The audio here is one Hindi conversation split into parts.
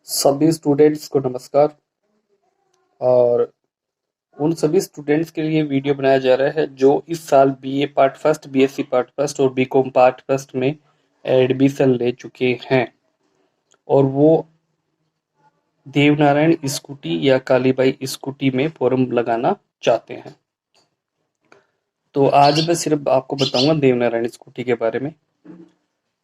सभी स्टूडेंट्स को नमस्कार। और उन सभी स्टूडेंट्स के लिए वीडियो बनाया जा रहा है जो इस साल BA part first, BSc part first और बीकॉम पार्ट फर्स्ट में एडमिशन ले चुके हैं और वो देवनारायण स्कूटी या कालीबाई स्कूटी में फॉर्म लगाना चाहते हैं। तो आज मैं सिर्फ आपको बताऊंगा देवनारायण स्कूटी के बारे में।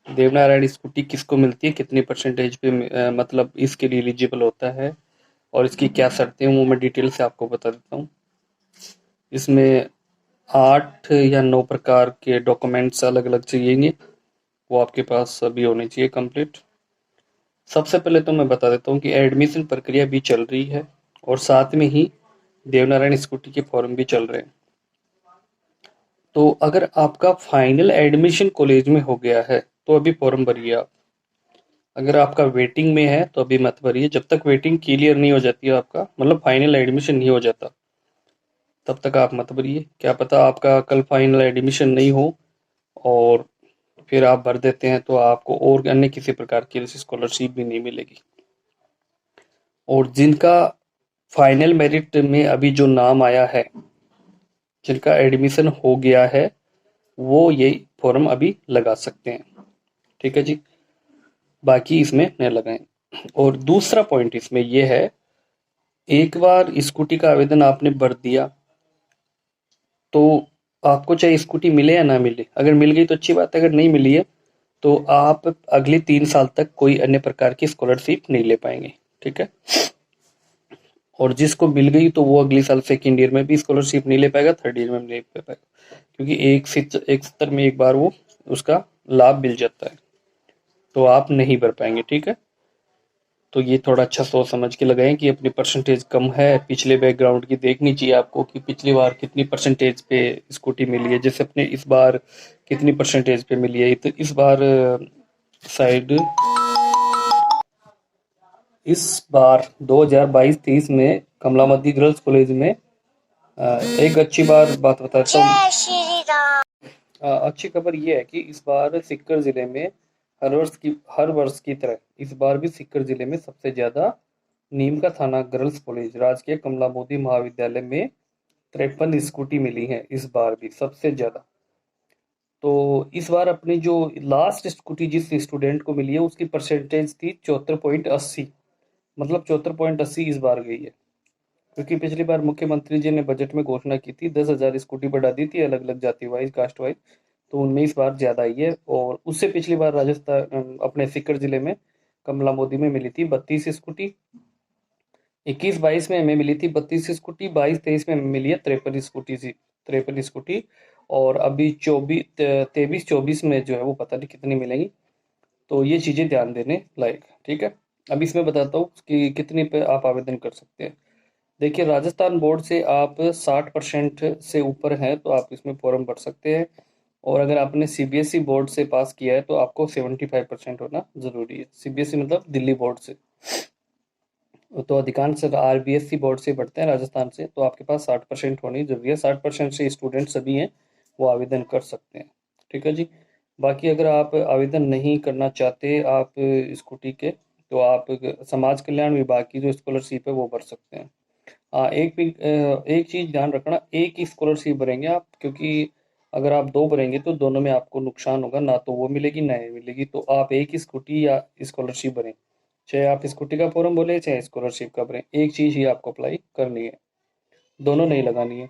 देवनारायण स्कूटी किसको मिलती है, कितनी परसेंटेज पे मतलब इसके लिए एलिजिबल होता है और इसकी क्या शर्तें हैं, वो मैं डिटेल से आपको बता देता हूँ। इसमें 8 या 9 प्रकार के डॉक्यूमेंट्स अलग-अलग चाहिएंगे, वो आपके पास सभी होने चाहिए कंप्लीट। सबसे पहले तो मैं बता देता हूँ कि एडमिशन प्रक्रिया भी चल रही है और साथ में ही देवनारायण स्कूटी के फॉर्म भी चल रहे हैं। तो अगर आपका फाइनल एडमिशन कॉलेज में हो गया है तो अभी फॉर्म भरिए आप। अगर आपका वेटिंग में है तो अभी मत भरिए, जब तक वेटिंग क्लियर नहीं हो जाती है आपका, मतलब फाइनल एडमिशन नहीं हो जाता, तब तक आप मत भरिए। क्या पता आपका कल फाइनल एडमिशन नहीं हो और फिर आप भर देते हैं तो आपको और अन्य किसी प्रकार की स्कॉलरशिप भी नहीं मिलेगी। और जिनका फाइनल मेरिट में अभी जो नाम आया है, जिनका एडमिशन हो गया है, वो ये फॉर्म अभी लगा सकते हैं। ठीक है जी, बाकी इसमें न लगाएं। और दूसरा पॉइंट इसमें ये है, एक बार स्कूटी का आवेदन आपने भर दिया तो आपको चाहे स्कूटी मिले या ना मिले, अगर मिल गई तो अच्छी बात है, अगर नहीं मिली है तो आप अगले 3 साल तक कोई अन्य प्रकार की स्कॉलरशिप नहीं ले पाएंगे। ठीक है, और जिसको मिल गई तो वो अगले साल सेकेंड ईयर में भी स्कॉलरशिप नहीं ले पाएगा, थर्ड ईयर में नहीं ले पाएगा, क्योंकि एक सत्र में एक बार वो उसका लाभ मिल जाता है, तो आप नहीं भर पाएंगे। ठीक है, तो ये थोड़ा अच्छा सोच समझ के लगाएं कि अपनी परसेंटेज कम है, पिछले बैकग्राउंड की देखनी चाहिए आपको कि पिछली बार कितनी परसेंटेज पे स्कूटी मिली है, जैसे अपने इस बार कितनी परसेंटेज पे मिली है। तो इस बार शायद इस बार 2022-23 में कमला मध्य गर्ल्स कॉलेज में एक अच्छी बार बात बताता हूँ। अच्छी खबर ये है कि इस बार सीकर जिले में हर वर्ष की तरह इस बार भी सीकर जिले में सबसे ज्यादा नीम का थाना गर्ल्स कॉलेज राजकीय कमला मोदी महाविद्यालय में 53 स्कूटी मिली है, इस बार भी सबसे ज्यादा। तो इस बार अपनी जो लास्ट स्कूटी जिस स्टूडेंट को मिली है उसकी परसेंटेज थी 74.80, मतलब 74.80 इस बार गई है। क्योंकि पिछली बार मुख्यमंत्री जी ने बजट में घोषणा की थी, 10,000 स्कूटी बढ़ा दी थी अलग अलग जाति वाइज, कास्ट वाइज, तो उनमें इस बार ज्यादा आई है। और उससे पिछली बार राजस्थान अपने सीकर जिले में कमला मोदी में मिली थी 32 स्कूटी। 21-22 में हमें मिली थी 32 स्कूटी, 22-23 में हमें मिली है 53 स्कूटी। और अभी 23-24 में जो है वो पता नहीं कितनी मिलेंगी। तो ये चीजें ध्यान देने लायक है। ठीक है, अब इसमें बताता हूँ कि कितनी पे आप आवेदन कर सकते हैं। देखिए, राजस्थान बोर्ड से आप 60% से ऊपर हैं तो आप इसमें फॉर्म भर सकते हैं। और अगर आपने सीबीएसई बोर्ड से पास किया है तो आपको 75% होना जरूरी है। सीबीएसई मतलब दिल्ली बोर्ड से। तो अधिकांश आरबीएसई बोर्ड से पढ़ते हैं राजस्थान से, तो आपके पास 60% होनी जरूरी है। 60% से स्टूडेंट सभी हैं वो आवेदन कर सकते हैं। ठीक है जी, बाकी अगर आप आवेदन नहीं करना चाहते आप स्कूटी के, तो आप समाज कल्याण विभाग की जो स्कॉलरशिप है वो भर सकते हैं। हाँ, एक चीज ध्यान रखना, एक ही स्कॉलरशिप भरेंगे आप, क्योंकि अगर आप दो भरेंगे तो दोनों में आपको नुकसान होगा, ना तो वो मिलेगी ना ये मिलेगी। तो आप एक ही स्कूटी या स्कॉलरशिप भरें, चाहे आप स्कूटी का फॉर्म बोले चाहे स्कॉलरशिप का भरें, एक चीज ही आपको अप्लाई करनी है, दोनों नहीं लगानी है।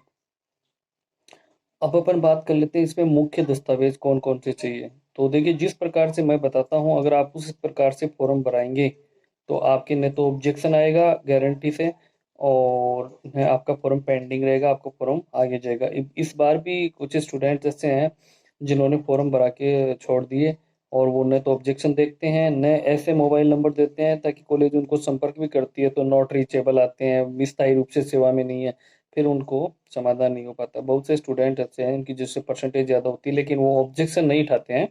अब अपन बात कर लेते हैं इसमें मुख्य दस्तावेज कौन कौन से चाहिए। तो देखिए, जिस प्रकार से मैं बताता हूँ अगर आप उस प्रकार से फॉर्म भराएंगे तो आपके न तो ऑब्जेक्शन आएगा गारंटी से, और न आपका फॉर्म पेंडिंग रहेगा, आपका फॉर्म आगे जाएगा। इस बार भी कुछ स्टूडेंट ऐसे हैं जिन्होंने फॉर्म भरा के छोड़ दिए, और वो न तो ऑब्जेक्शन देखते हैं न ऐसे मोबाइल नंबर देते हैं ताकि कॉलेज उनको संपर्क भी करती है तो नॉट रीचेबल आते हैं, विस्थायी रूप से सेवा में नहीं है, फिर उनको समाधान नहीं हो पाता। बहुत से स्टूडेंट ऐसे हैं उनकी जिससे परसेंटेज ज़्यादा होती है लेकिन वो ऑब्जेक्शन नहीं उठाते हैं,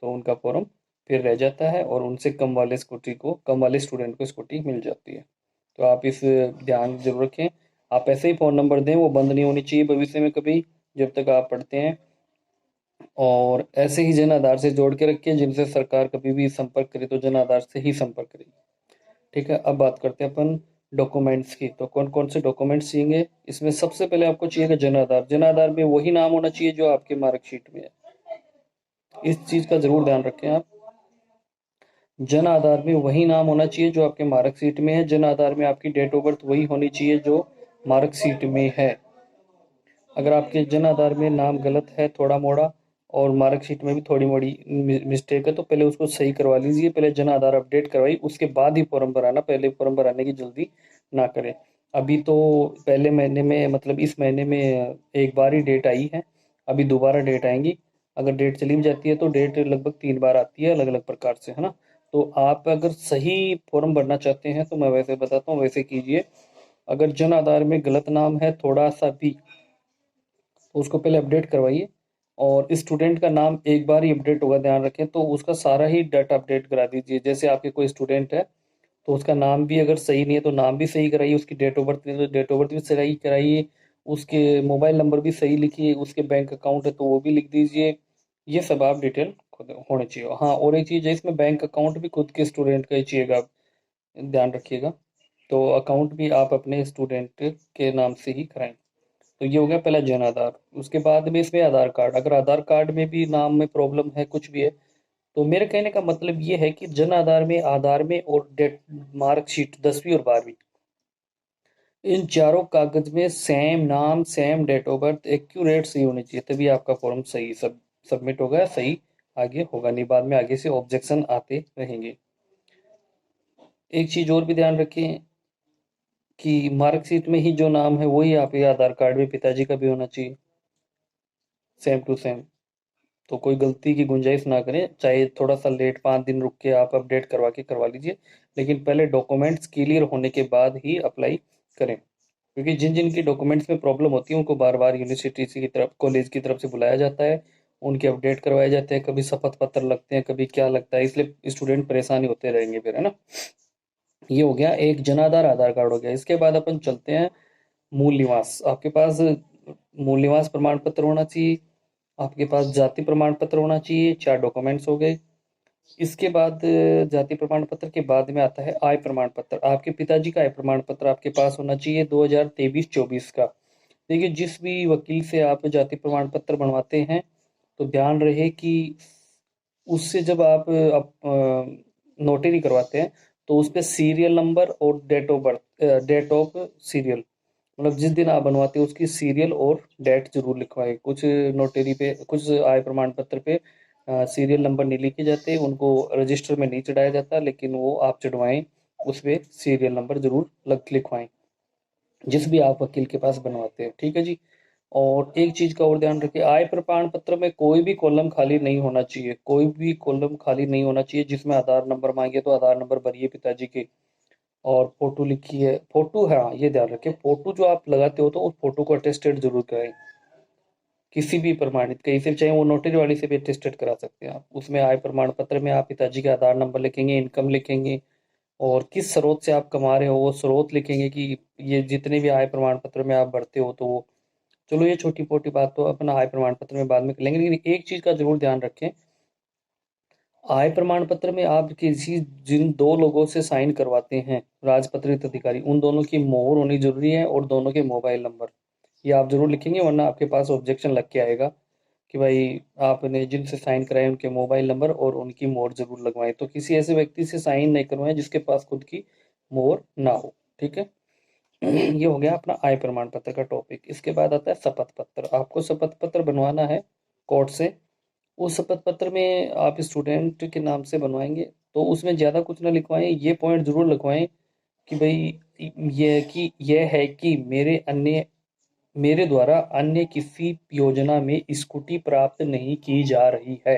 तो उनका फॉर्म फिर रह जाता है और उनसे कम वाले स्टूडेंट को स्कूटी मिल जाती है। तो आप इस ध्यान जरूर रखें। आप ऐसे ही फ़ोन नंबर दें, वो बंद नहीं होनी चाहिए भविष्य में कभी, जब तक आप पढ़ते हैं। और ऐसे ही जन आधार से जोड़ के रखिए, जिनसे सरकार कभी भी संपर्क करे तो जन आधार से ही संपर्क करेगी। ठीक है, अब बात करते हैं अपन डॉक्यूमेंट्स की। तो कौन कौन से डॉक्यूमेंट्स चाहिए इसमें? सबसे पहले आपको चाहिए जन आधार। जन आधार में वही नाम होना चाहिए जो आपके मार्कशीट में है, इस चीज का जरूर ध्यान रखें आप। जन आधार में वही नाम होना चाहिए जो आपके मार्कशीट में है। जन आधार में आपकी डेट ऑफ बर्थ वही होनी चाहिए जो मार्कशीट में है। अगर आपके जन आधार में नाम गलत है थोड़ा मोड़ा और मार्कशीट में भी थोड़ी मोड़ी मिस्टेक है तो पहले उसको सही करवा लीजिए। पहले जन आधार अपडेट करवाइए, उसके बाद ही फॉर्म भराना। पहले फॉर्म भराने की जल्दी ना करें। अभी तो पहले महीने में, मतलब इस महीने में एक बार ही डेट आई है, अभी दोबारा डेट आएंगी। अगर डेट चली भी जाती है तो डेट लगभग 3 बार आती है अलग अलग प्रकार से, है ना। तो आप अगर सही फॉर्म भरना चाहते हैं तो मैं वैसे बताता हूँ, वैसे कीजिए। अगर जन आधार में गलत नाम है थोड़ा सा भी तो उसको पहले अपडेट करवाइए। और स्टूडेंट का नाम एक बार ही अपडेट होगा, ध्यान रखें। तो उसका सारा ही डाटा अपडेट करा दीजिए। जैसे आपके कोई स्टूडेंट है तो उसका नाम भी अगर सही नहीं है तो नाम भी सही कराइए, उसकी डेट ऑफ बर्थ नहीं है तो डेट ऑफ बर्थ भी सही कराइए, उसके मोबाइल नंबर भी सही लिखिए, उसके बैंक अकाउंट है तो वो भी लिख दीजिए। ये सब आप डिटेल खुद होने चाहिए। हाँ, और एक चीज़ है, इसमें बैंक अकाउंट भी खुद के स्टूडेंट का ही चाहिएगा, आप ध्यान रखिएगा। तो अकाउंट भी आप अपने स्टूडेंट के नाम से ही कराएं। तो ये हो गया पहला जन आधार। उसके बाद में इसमें आधार कार्ड। अगर आधार कार्ड में भी नाम में प्रॉब्लम है, कुछ भी है, तो मेरे कहने का मतलब ये है कि जन आधार में, आधार में और डेट मार्कशीट 10वीं और 12वीं, इन चारों कागज में सेम नाम, same date of birth, accurate सही होनी चाहिए, तभी आपका फॉर्म सही सबमिट होगा, सही आगे होगा। नहीं बाद में आगे से ऑब्जेक्शन आते रहेंगे। एक चीज और भी ध्यान रखें कि मार्कशीट में ही जो नाम है वही आपके आधार कार्ड में पिताजी का भी होना चाहिए, सेम टू सेम। तो कोई गलती की गुंजाइश ना करें, चाहे थोड़ा सा लेट 5 दिन रुक के आप अपडेट करवा के करवा लीजिए, लेकिन पहले डॉक्यूमेंट्स क्लियर होने के बाद ही अप्लाई करें। क्योंकि जिन जिन की डॉक्यूमेंट्स में प्रॉब्लम होती है उनको बार बार यूनिवर्सिटी की तरफ, कॉलेज की तरफ से बुलाया जाता है, उनके अपडेट करवाए जाते हैं, कभी शपथ पत्र लगते हैं, कभी क्या लगता है, इसलिए स्टूडेंट परेशानी होते रहेंगे फिर, है ना। ये हो गया एक जनाधार आधार कार्ड हो गया। इसके बाद अपन चलते हैं मूल निवास। आपके पास मूल निवास प्रमाण पत्र होना चाहिए, आपके पास जाति प्रमाण पत्र होना चाहिए। 4 डॉक्यूमेंट्स हो गए। इसके बाद जाति प्रमाण पत्र के बाद में आता है आय प्रमाण पत्र। आपके पिताजी का आय प्रमाण पत्र आपके पास होना चाहिए 2023-24 का। देखिए, जिस भी वकील से आप जाति प्रमाण पत्र बनवाते हैं तो ध्यान रहे कि उससे जब आप नोटरी करवाते हैं तो उस पे सीरियल नंबर और date of birth, date of serial, मतलब जिस दिन आप बनवाते हो उसकी सीरियल और डेट जरूर लिखवाएं। कुछ नोटरी पे, कुछ आय प्रमाण पत्र पे सीरियल नंबर नहीं लिखे जाते, उनको रजिस्टर में नहीं चढ़ाया जाता, लेकिन वो आप चढ़वाएं, उस पे सीरियल नंबर जरूर लिखवाएं जिस भी आप वकील के पास बनवाते हैं, ठीक है जी। और एक चीज का और ध्यान रखिए, आय प्रमाण पत्र में कोई भी कॉलम खाली नहीं होना चाहिए, कोई भी कॉलम खाली नहीं होना चाहिए। जिसमें आधार नंबर मांगे तो आधार नंबर भरिए पिताजी के, और फोटो लिखी है, फोटो है, हाँ ये ध्यान रखें, फोटो जो आप लगाते हो तो उस फोटो को अटेस्टेड जरूर कराएं, किसी भी प्रमाणित कहीं से, चाहे वो नोटरी वाली से भी अटेस्टेड करा सकते हैं आप। उसमें आय प्रमाण पत्र में आप पिताजी का आधार नंबर लिखेंगे, इनकम लिखेंगे, और किस स्रोत से आप कमा रहे हो वो स्रोत लिखेंगे कि ये जितने भी आय प्रमाण पत्र में आप भरते हो तो वो। चलो ये छोटी मोटी बात तो अपना आय प्रमाण पत्र में बाद में कर लेंगे, लेकिन एक चीज का जरूर ध्यान रखें, आय प्रमाण पत्र में आप किसी, जिन 2 लोगों से साइन करवाते हैं राजपत्रित अधिकारी, उन दोनों की मोहर होनी जरूरी है और दोनों के मोबाइल नंबर, ये आप जरूर लिखेंगे, वरना आपके पास ऑब्जेक्शन लग के आएगा कि भाई आपने जिनसे साइन कराए उनके मोबाइल नंबर और उनकी मोहर जरूर लगवाएं। तो किसी ऐसे व्यक्ति से साइन नहीं करवाएं जिसके पास खुद की मोहर ना हो, ठीक है। ये हो गया अपना आय प्रमाण पत्र का टॉपिक। इसके बाद आता है शपथ पत्र। आपको शपथ पत्र बनवाना है कोर्ट से। उस शपथ पत्र में आप स्टूडेंट के नाम से बनवाएंगे तो उसमें ज़्यादा कुछ ना लिखवाएं, ये पॉइंट जरूर लिखवाएं कि भाई यह है कि मेरे द्वारा अन्य किसी योजना में स्कूटी प्राप्त नहीं की जा रही है,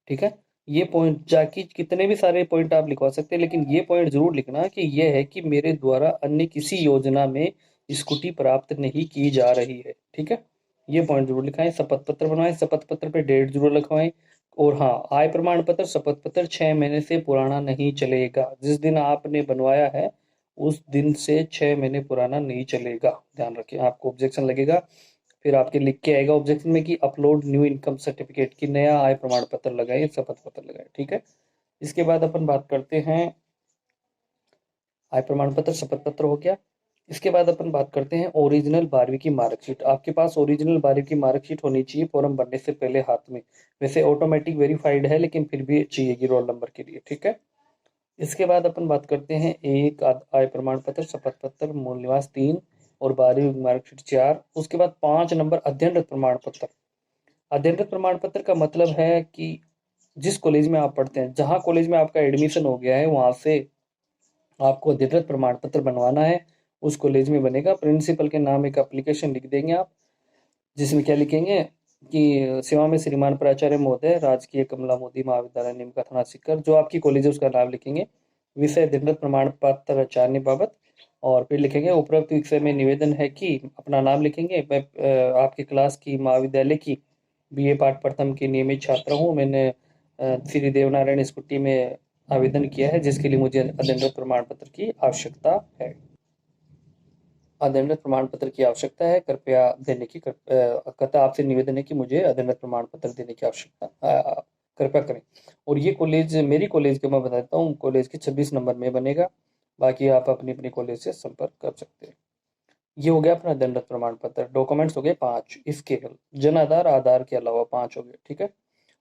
ठीक है। ये पॉइंट, जाकि कितने भी सारे पॉइंट आप लिखवा सकते हैं, लेकिन ये पॉइंट जरूर लिखना कि यह है कि मेरे द्वारा अन्य किसी योजना में स्कूटी प्राप्त नहीं की जा रही है, ठीक है। ये पॉइंट जरूर लिखाएं। शपथ पत्र बनवाएं, शपथ पत्र पे डेट जरूर लिखवाएं। और हाँ, आय प्रमाण पत्र, शपथ पत्र 6 महीने से पुराना नहीं चलेगा। जिस दिन आपने बनवाया है उस दिन से 6 महीने पुराना नहीं चलेगा, ध्यान रखें। आपको ऑब्जेक्शन लगेगा, फिर आपके लिख के आएगा ऑब्जेक्शन में कि अपलोड न्यू इनकम सर्टिफिकेट, की नया आय प्रमाण पत्र लगाए, शपथ पत्र लगाए, ठीक है। इसके बाद अपन बात करते हैं आय प्रमाण पत्र, शपथ पत्र हो गया। इसके बाद अपन बात करते हैं ओरिजिनल 12वीं की मार्कशीट। आपके पास ओरिजिनल 12वीं की मार्कशीट होनी चाहिए फॉर्म भरने से पहले हाथ में। वैसे ऑटोमेटिक वेरीफाइड है लेकिन फिर भी चाहिएगी रोल नंबर के लिए, ठीक है। इसके बाद अपन बात करते हैं एक आय प्रमाण पत्र, शपथ पत्र, मूल निवास 3 और 12वीं मार्कशीट 4। उसके बाद 5 नंबर अध्ययनरत प्रमाण पत्र। अध्ययनरत प्रमाण पत्र का मतलब है कि जिस कॉलेज में आप पढ़ते हैं, जहाँ कॉलेज में आपका एडमिशन हो गया है, वहां से आपको अध्ययनरत प्रमाण पत्र बनवाना है। उस कॉलेज में बनेगा। प्रिंसिपल के नाम एक एप्लीकेशन लिख देंगे आप, जिसमें क्या लिखेंगे कि सेवा में श्रीमान प्राचार्य महोदय, राजकीय कमला मोदी महाविद्यालय निम का थाना सीकर, जो आपकी कॉलेज है उसका नाम लिखेंगे। विषय अध्ययनरत प्रमाण पत्र आचार्य बाबत, और फिर लिखेंगे उपरोक्त विषय में निवेदन है कि, अपना नाम लिखेंगे। मैं आपकी क्लास की महाविद्यालय की बीए पाठ प्रथम की नियमित छात्र हूँ। मैंने श्री देवनारायण स्कूटी में आवेदन किया है, जिसके लिए मुझे अध्ययनरत प्रमाण पत्र की आवश्यकता है। अध्ययनरत प्रमाण पत्र की आवश्यकता है, कृपया देने की कहता आपसे निवेदन है कि मुझे अध्ययनरत प्रमाण पत्र देने की आवश्यकता कृपया करें। और ये कॉलेज मेरी कॉलेज के मैं बताता हूँ, कॉलेज के 26 नंबर में बनेगा। बाकी आप अपनी अपनी कॉलेज से संपर्क कर सकते हैं। ये हो गया अपना अध्ययनरत प्रमाण पत्र। डॉक्यूमेंट्स हो गए 5, इसके जन आधार, आधार के अलावा 5 हो गए, ठीक है।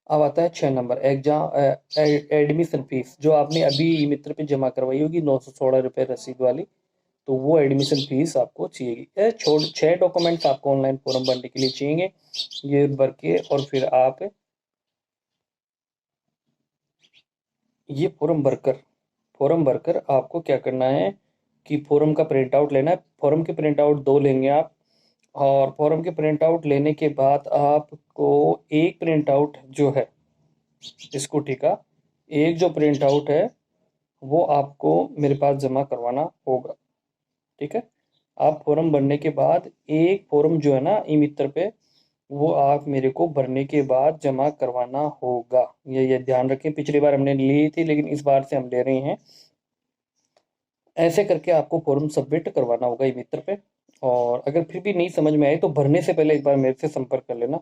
अब आता है 6 नंबर एग्जाम एडमिशन फीस, जो आपने अभी ई मित्र पे जमा करवाई होगी 916 रुपये रसीद वाली, तो वो एडमिशन फीस आपको चाहिएगी। 6 डॉक्यूमेंट्स आपको ऑनलाइन फॉर्म भरने के लिए चाहिए। ये भर के और फिर आप ये फॉर्म भरकर आपको क्या करना है कि फॉर्म का प्रिंट आउट लेना है। फॉर्म के प्रिंट आउट 2 लेंगे आप, और फॉर्म के प्रिंट आउट लेने के बाद आपको एक प्रिंट आउट जो है स्कूटी का, एक जो प्रिंट आउट है वो आपको मेरे पास जमा करवाना होगा, ठीक है। आप फॉर्म भरने के बाद एक फॉर्म जो है ना ई मित्र पे, वो आप मेरे को भरने के बाद जमा करवाना होगा। ये ध्यान रखें, पिछली बार हमने ली थी लेकिन इस बार से हम ले रहे हैं। ऐसे करके आपको फॉर्म सबमिट करवाना होगा ई मित्र पे। और अगर फिर भी नहीं समझ में आए तो भरने से पहले एक बार मेरे से संपर्क कर लेना,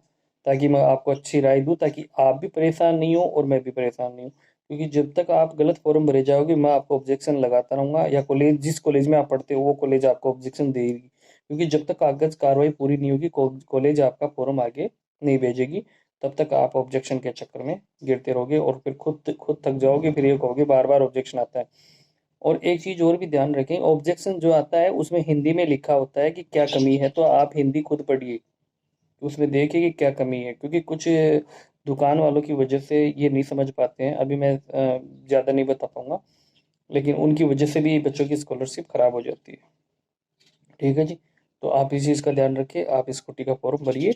ताकि मैं आपको अच्छी राय दूं, ताकि आप भी परेशान नहीं हो और मैं भी परेशान नहीं हूँ। क्योंकि जब तक आप गलत फॉर्म भरे जाओगे, मैं आपको ऑब्जेक्शन लगाता रहूंगा, या कॉलेज जिस कॉलेज में आप पढ़ते हो वो कॉलेज आपको ऑब्जेक्शन देगी। क्योंकि जब तक कागज कार्रवाई पूरी नहीं होगी, कॉलेज आपका फॉर्म आगे नहीं भेजेगी। तब तक आप ऑब्जेक्शन के चक्कर में गिरते रहोगे और फिर खुद खुद थक जाओगे। फिर ये कहोगे बार बार ऑब्जेक्शन आता है। और एक चीज और भी ध्यान रखें, ऑब्जेक्शन जो आता है उसमें हिंदी में लिखा होता है कि क्या कमी है, तो आप हिंदी खुद पढ़िए, उसमें देखिए कि क्या कमी है। क्योंकि कुछ दुकान वालों की वजह से ये नहीं समझ पाते हैं। अभी मैं ज़्यादा नहीं बता पाऊंगा, लेकिन उनकी वजह से भी बच्चों की स्कॉलरशिप खराब हो जाती है, ठीक है जी। तो आप इस चीज़ का ध्यान रखिए, आप स्कूटी का फॉर्म भरिए।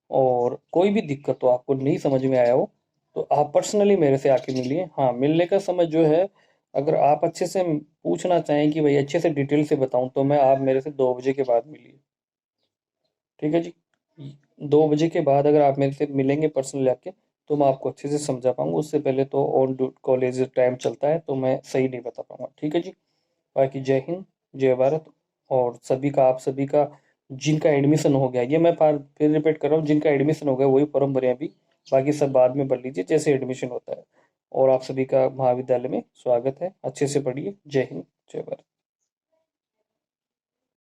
और कोई भी दिक्कत हो, आपको नहीं समझ में आया हो, तो आप पर्सनली मेरे से आके मिलिए। हाँ, मिलने का समय जो है, अगर आप अच्छे से पूछना चाहें कि भाई अच्छे से डिटेल से बताऊं, तो मैं आप मेरे से 2 बजे के बाद मिलिए, ठीक है जी। 2 बजे के बाद अगर आप मेरे से मिलेंगे पर्सनली आके, तो मैं आपको अच्छे से समझा पाऊंगा। उससे पहले तो ऑन कॉलेज टाइम चलता है, तो मैं सही नहीं बता पाऊंगा, ठीक है जी। बाकी जय हिंद, जय भारत। और सभी का, आप सभी का जिनका एडमिशन हो गया, ये मैं फिर रिपीट कर रहा हूँ, जिनका एडमिशन हो गया वही फॉर्म भरे अभी, बाकी सब बाद में भर लीजिए जैसे एडमिशन होता है। और आप सभी का महाविद्यालय में स्वागत है। अच्छे से पढ़िए। जय हिंद, जय भारत।